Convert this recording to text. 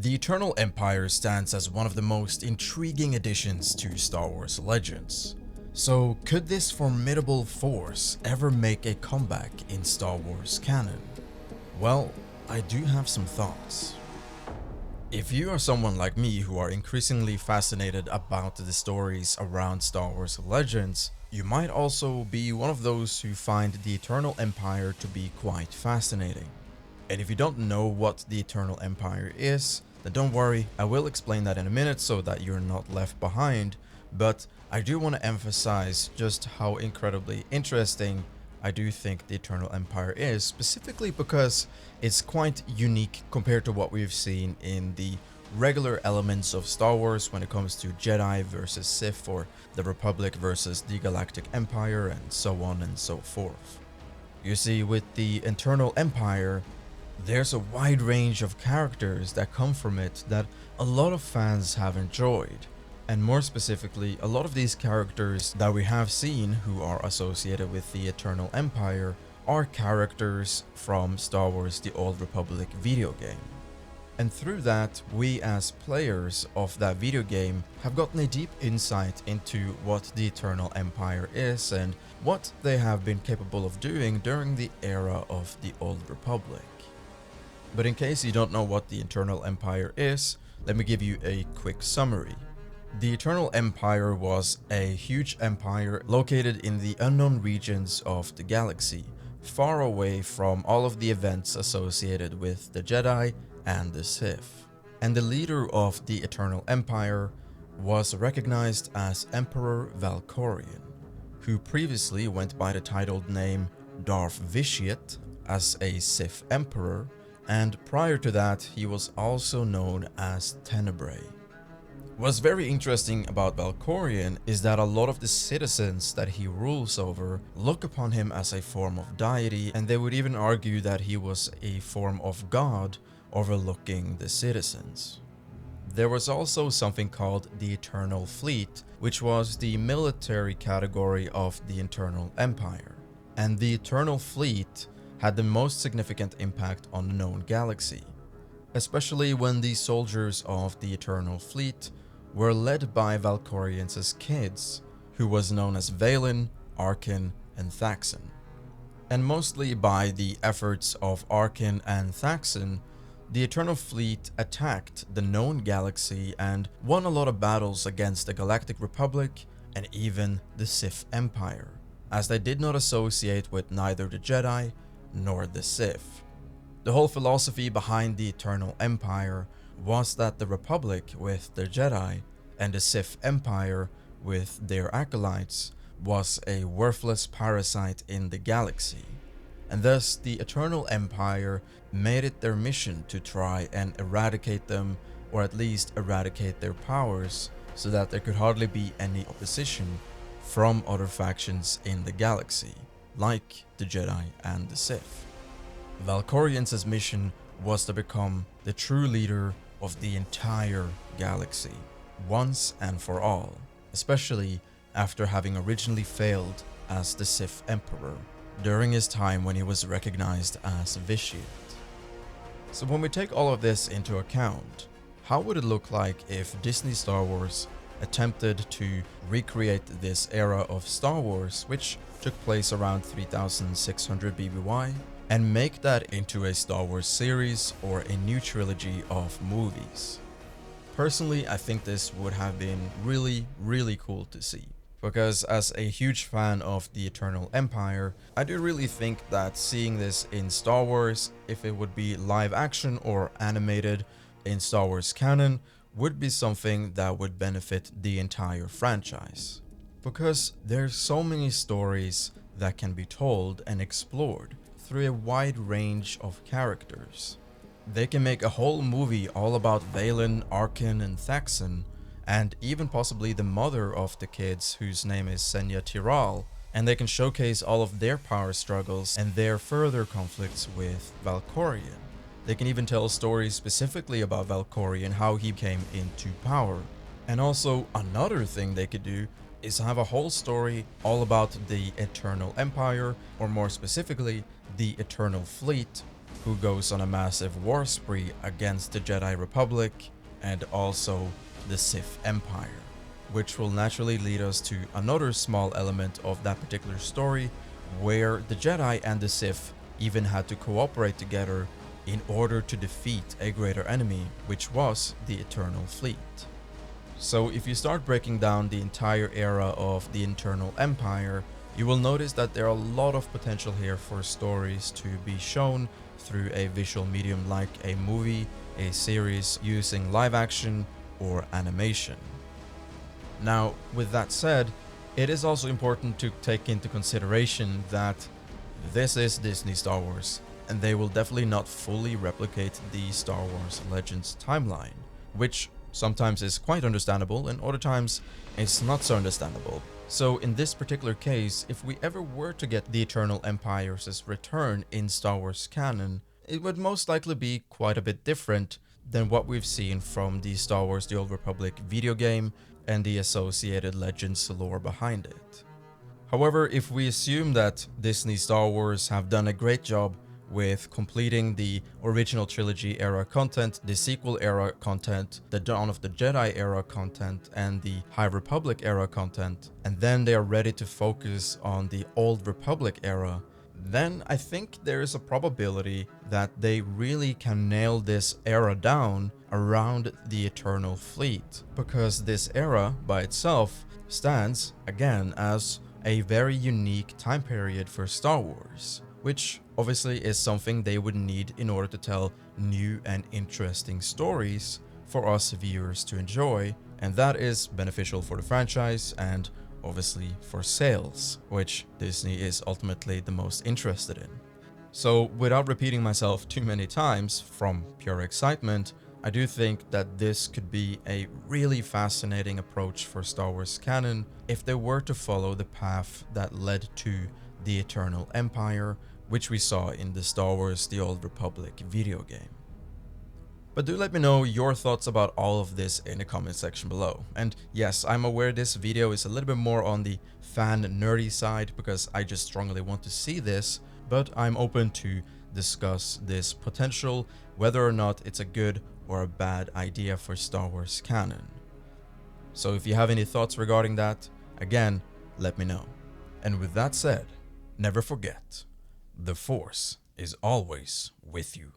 The Eternal Empire stands as one of the most intriguing additions to Star Wars Legends. So could this formidable force ever make a comeback in Star Wars canon? Well, I do have some thoughts. If you are someone like me who are increasingly fascinated about the stories around Star Wars Legends, you might also be one of those who find the Eternal Empire to be quite fascinating. And if you don't know what the Eternal Empire is, then don't worry, I will explain that in a minute so that you're not left behind, but I do want to emphasize just how incredibly interesting I do think the Eternal Empire is, specifically because it's quite unique compared to what we've seen in the regular elements of Star Wars when it comes to Jedi versus Sith, or the Republic versus the Galactic Empire, and so on and so forth. You see, with the Eternal Empire, there's a wide range of characters that come from it that a lot of fans have enjoyed. And more specifically, a lot of these characters that we have seen who are associated with the Eternal Empire are characters from Star Wars The Old Republic video game. And through that, we as players of that video game have gotten a deep insight into what the Eternal Empire is and what they have been capable of doing during the era of the Old Republic. But in case you don't know what the Eternal Empire is, let me give you a quick summary. The Eternal Empire was a huge empire located in the unknown regions of the galaxy, far away from all of the events associated with the Jedi and the Sith. And the leader of the Eternal Empire was recognized as Emperor Valkorion, who previously went by the titled name Darth Vitiate as a Sith Emperor, and prior to that he was also known as Tenebrae. What's very interesting about Valkorion is that a lot of the citizens that he rules over look upon him as a form of deity, and they would even argue that he was a form of god overlooking the citizens. There was also something called the Eternal Fleet, which was the military category of the Eternal Empire. And the Eternal Fleet had the most significant impact on the known galaxy, especially when the soldiers of the Eternal Fleet were led by Valkorion's kids, who was known as Vaylin, Arkin, and Thaxon. And mostly by the efforts of Arkin and Thaxon, the Eternal Fleet attacked the known galaxy and won a lot of battles against the Galactic Republic and even the Sith Empire, as they did not associate with neither the Jedi nor the Sith. The whole philosophy behind the Eternal Empire was that the Republic with the Jedi and the Sith Empire with their acolytes was a worthless parasite in the galaxy, and thus the Eternal Empire made it their mission to try and eradicate them, or at least eradicate their powers, so that there could hardly be any opposition from other factions in the galaxy, like the Jedi and the Sith. Valkorion's mission was to become the true leader of the entire galaxy, once and for all, especially after having originally failed as the Sith Emperor during his time when he was recognized as Vitiate. So when we take all of this into account, how would it look like if Disney Star Wars attempted to recreate this era of Star Wars, which took place around 3600 BBY, and make that into a Star Wars series or a new trilogy of movies? Personally, I think this would have been really cool to see, because as a huge fan of the Eternal Empire, I do really think that seeing this in Star Wars, if it would be live action or animated in Star Wars canon, would be something that would benefit the entire franchise. Because there's so many stories that can be told and explored through a wide range of characters. They can make a whole movie all about Vaylin, Arkin, and Thaxon, and even possibly the mother of the kids, whose name is Senya Tiral, and they can showcase all of their power struggles and their further conflicts with Valkorion. They can even tell stories specifically about Valkorion, how he came into power. And also, another thing they could do is have a whole story all about the Eternal Empire, or more specifically, the Eternal Fleet, who goes on a massive war spree against the Jedi Republic and also the Sith Empire, which will naturally lead us to another small element of that particular story where the Jedi and the Sith even had to cooperate together in order to defeat a greater enemy, which was the Eternal Fleet. So if you start breaking down the entire era of the Eternal Empire, you will notice that there are a lot of potential here for stories to be shown through a visual medium like a movie, a series using live action or animation. Now, with that said, it is also important to take into consideration that this is Disney Star Wars, and they will definitely not fully replicate the Star Wars Legends timeline, which sometimes is quite understandable and other times it's not so understandable. So in this particular case, if we ever were to get the Eternal Empire's return in Star Wars canon, it would most likely be quite a bit different than what we've seen from the Star Wars The Old Republic video game and the associated Legends lore behind it. However, if we assume that Disney Star Wars have done a great job with completing the original trilogy era content, the sequel era content, the Dawn of the Jedi era content, and the High Republic era content, and then they are ready to focus on the Old Republic era, then I think there is a probability that they really can nail this era down around the Eternal Fleet, because this era by itself stands, again, as a very unique time period for Star Wars, which obviously is something they would need in order to tell new and interesting stories for us viewers to enjoy, and that is beneficial for the franchise and obviously for sales, which Disney is ultimately the most interested in. So without repeating myself too many times from pure excitement, I do think that this could be a really fascinating approach for Star Wars canon if they were to follow the path that led to the Eternal Empire, which we saw in the Star Wars The Old Republic video game. But do let me know your thoughts about all of this in the comment section below. And yes, I'm aware this video is a little bit more on the fan nerdy side because I just strongly want to see this, but I'm open to discuss this potential, whether or not it's a good or a bad idea for Star Wars canon. So if you have any thoughts regarding that, again, let me know. And with that said, never forget, the Force is always with you.